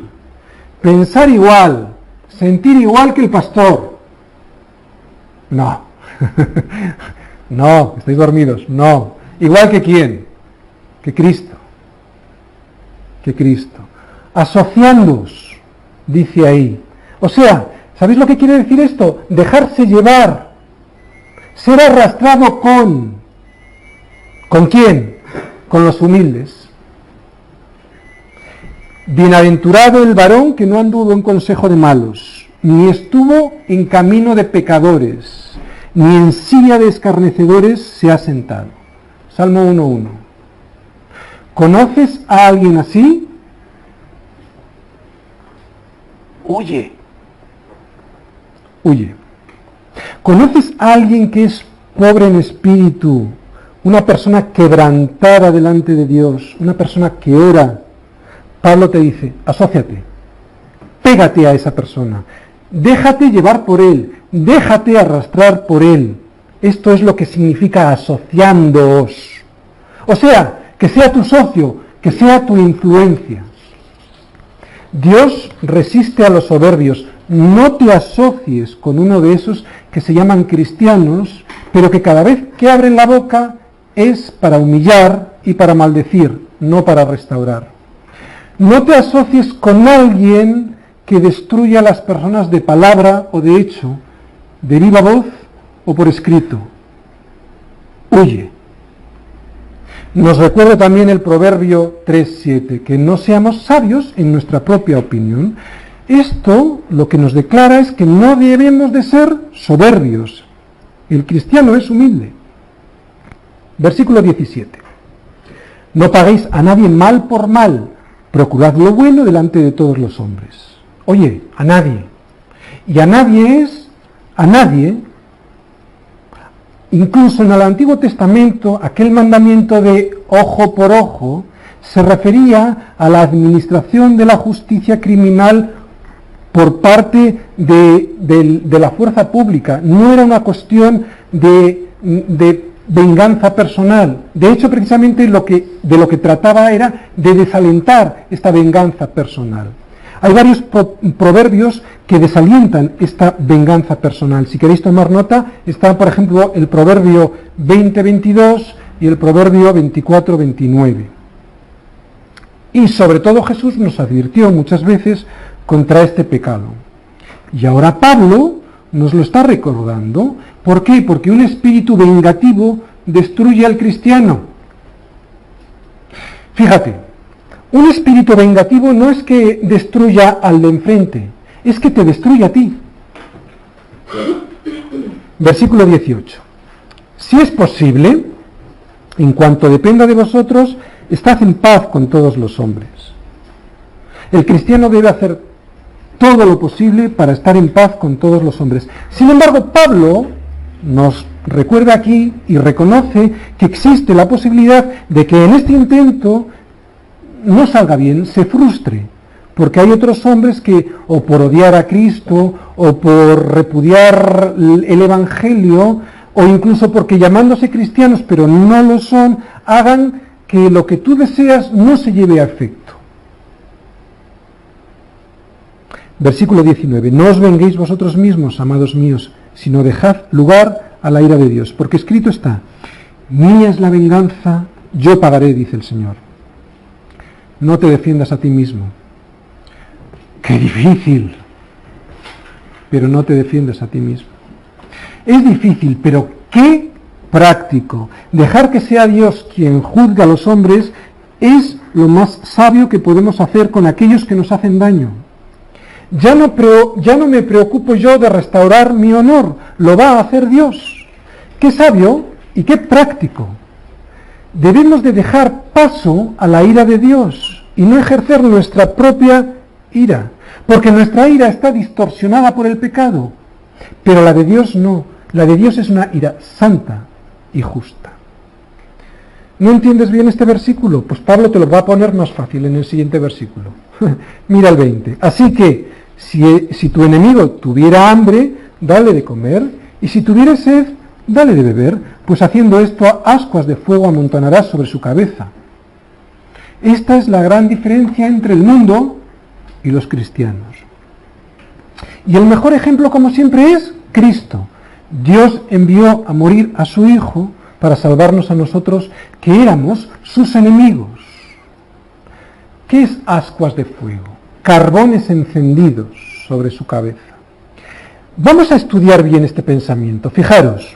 pensar igual, sentir igual que el pastor. No, no, estáis dormidos, no. ¿Igual que quién? Que Cristo. Que Cristo. Asociándoos, dice ahí. O sea, ¿sabéis lo que quiere decir esto? Dejarse llevar, ser arrastrado con. ¿Con quién? Con los humildes. Bienaventurado el varón que no anduvo en consejo de malos, ni estuvo en camino de pecadores, ni en silla de escarnecedores se ha sentado. Salmo 1:1. ¿Conoces a alguien así? Huye. Huye. ¿Conoces a alguien que es pobre en espíritu? Una persona quebrantada delante de Dios, una persona que ora. Pablo te dice, asóciate, pégate a esa persona, déjate llevar por él, déjate arrastrar por él. Esto es lo que significa asociándoos. O sea, que sea tu socio, que sea tu influencia. Dios resiste a los soberbios. No te asocies con uno de esos que se llaman cristianos, pero que cada vez que abren la boca es para humillar y para maldecir, no para restaurar. No te asocies con alguien que destruya a las personas de palabra o de hecho, de viva voz o por escrito. Huye. Nos recuerda también el Proverbio 3:7, que no seamos sabios en nuestra propia opinión. Esto lo que nos declara es que no debemos de ser soberbios. El cristiano es humilde. Versículo 17. No paguéis a nadie mal por mal, procurad lo bueno delante de todos los hombres. Oye, a nadie. Y a nadie es a nadie. Incluso en el Antiguo Testamento, aquel mandamiento de ojo por ojo se refería a la administración de la justicia criminal por parte de la fuerza pública. No era una cuestión de venganza personal. De hecho, precisamente de lo que trataba era de desalentar esta venganza personal. Hay varios proverbios que desalientan esta venganza personal. Si queréis tomar nota, está, por ejemplo, el proverbio 20:22 y el proverbio 24:29. Y sobre todo Jesús nos advirtió muchas veces contra este pecado. Y ahora Pablo nos lo está recordando ¿Por qué? Porque un espíritu vengativo destruye al cristiano. Fíjate, un espíritu vengativo no es que destruya al de enfrente, es que te destruye a ti. Versículo 18. Si es posible, en cuanto dependa de vosotros, estad en paz con todos los hombres. El cristiano debe hacer todo lo posible para estar en paz con todos los hombres. Sin embargo, Pablo nos recuerda aquí y reconoce que existe la posibilidad de que en este intento no salga bien, se frustre, porque hay otros hombres que, o por odiar a Cristo, o por repudiar el Evangelio, o incluso porque llamándose cristianos pero no lo son, hagan que lo que tú deseas no se lleve a efecto. Versículo 19. No os venguéis vosotros mismos, amados míos, sino dejad lugar a la ira de Dios, porque escrito está: mía es la venganza, yo pagaré, dice el Señor. No te defiendas a ti mismo. ¡Qué difícil! Pero no te defiendas a ti mismo. Es difícil, pero qué práctico. Dejar que sea Dios quien juzgue a los hombres es lo más sabio que podemos hacer con aquellos que nos hacen daño. Ya no me preocupo yo de restaurar mi honor, lo va a hacer Dios. Qué sabio y qué práctico. Debemos de dejar paso a la ira de Dios y no ejercer nuestra propia ira, porque nuestra ira está distorsionada por el pecado, pero la de Dios no. La de Dios es una ira santa y justa. ¿No entiendes bien este versículo? Pues Pablo te lo va a poner más fácil en el siguiente versículo. Mira el 20. Así que, si tu enemigo tuviera hambre, dale de comer, y si tuviera sed, dale de beber, pues haciendo esto, ascuas de fuego amontonarás sobre su cabeza. Esta es la gran diferencia entre el mundo y los cristianos. Y el mejor ejemplo, como siempre, es Cristo. Dios envió a morir a su Hijo para salvarnos a nosotros, que éramos sus enemigos. ¿Qué es ascuas de fuego? Carbones encendidos sobre su cabeza. Vamos a estudiar bien este pensamiento. Fijaros,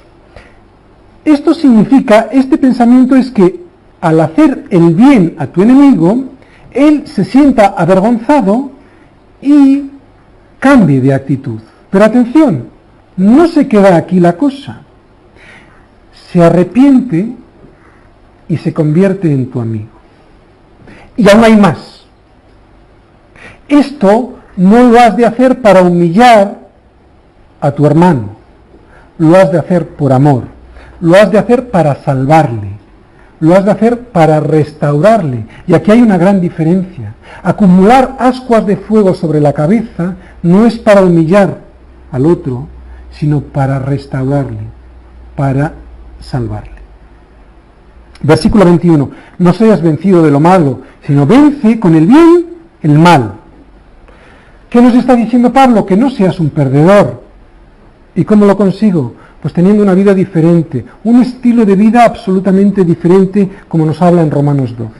esto significa, este pensamiento es que al hacer el bien a tu enemigo, él se sienta avergonzado y cambie de actitud. Pero atención, no se queda aquí la cosa. Se arrepiente y se convierte en tu amigo. Y aún hay más. Esto no lo has de hacer para humillar a tu hermano. Lo has de hacer por amor. Lo has de hacer para salvarle. Lo has de hacer para restaurarle. Y aquí hay una gran diferencia. Acumular ascuas de fuego sobre la cabeza no es para humillar al otro, sino para restaurarle, para salvarle. Versículo 21. No seas vencido de lo malo, sino vence con el bien el mal. ¿Qué nos está diciendo Pablo? Que no seas un perdedor. ¿Y cómo lo consigo? Pues teniendo una vida diferente, un estilo de vida absolutamente diferente, como nos habla en Romanos 12.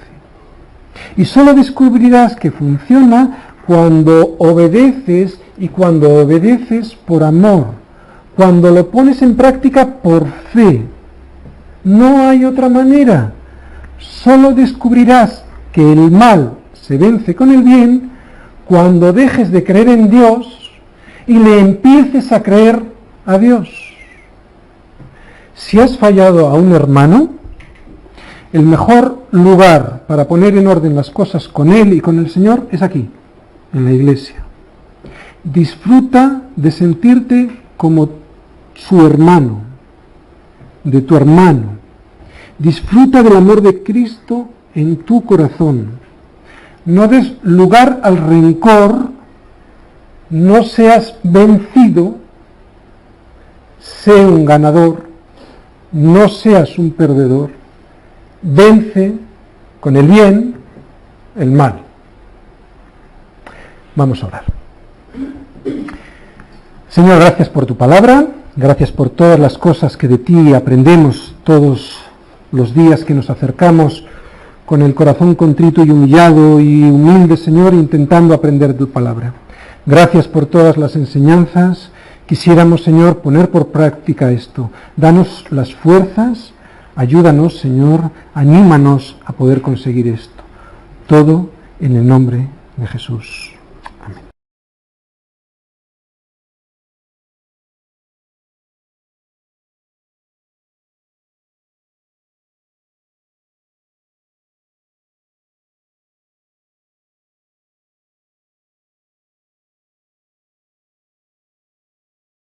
Y solo descubrirás que funciona cuando obedeces, y cuando obedeces por amor, cuando lo pones en práctica por fe. No hay otra manera. Solo descubrirás que el mal se vence con el bien cuando dejes de creer en Dios y le empieces a creer a Dios. Si has fallado a un hermano, el mejor lugar para poner en orden las cosas con él y con el Señor es aquí, en la iglesia. Disfruta de sentirte como su hermano, de tu hermano. Disfruta del amor de Cristo en tu corazón. No des lugar al rencor, no seas vencido, sé un ganador, no seas un perdedor. Vence con el bien el mal. Vamos a orar. Señor, gracias por tu palabra, gracias por todas las cosas que de ti aprendemos todos los días que nos acercamos con el corazón contrito y humillado y humilde, Señor, intentando aprender tu palabra. Gracias por todas las enseñanzas Quisiéramos, Señor, poner por práctica esto. Danos las fuerzas, ayúdanos, Señor, anímanos a poder conseguir esto. Todo en el nombre de Jesús.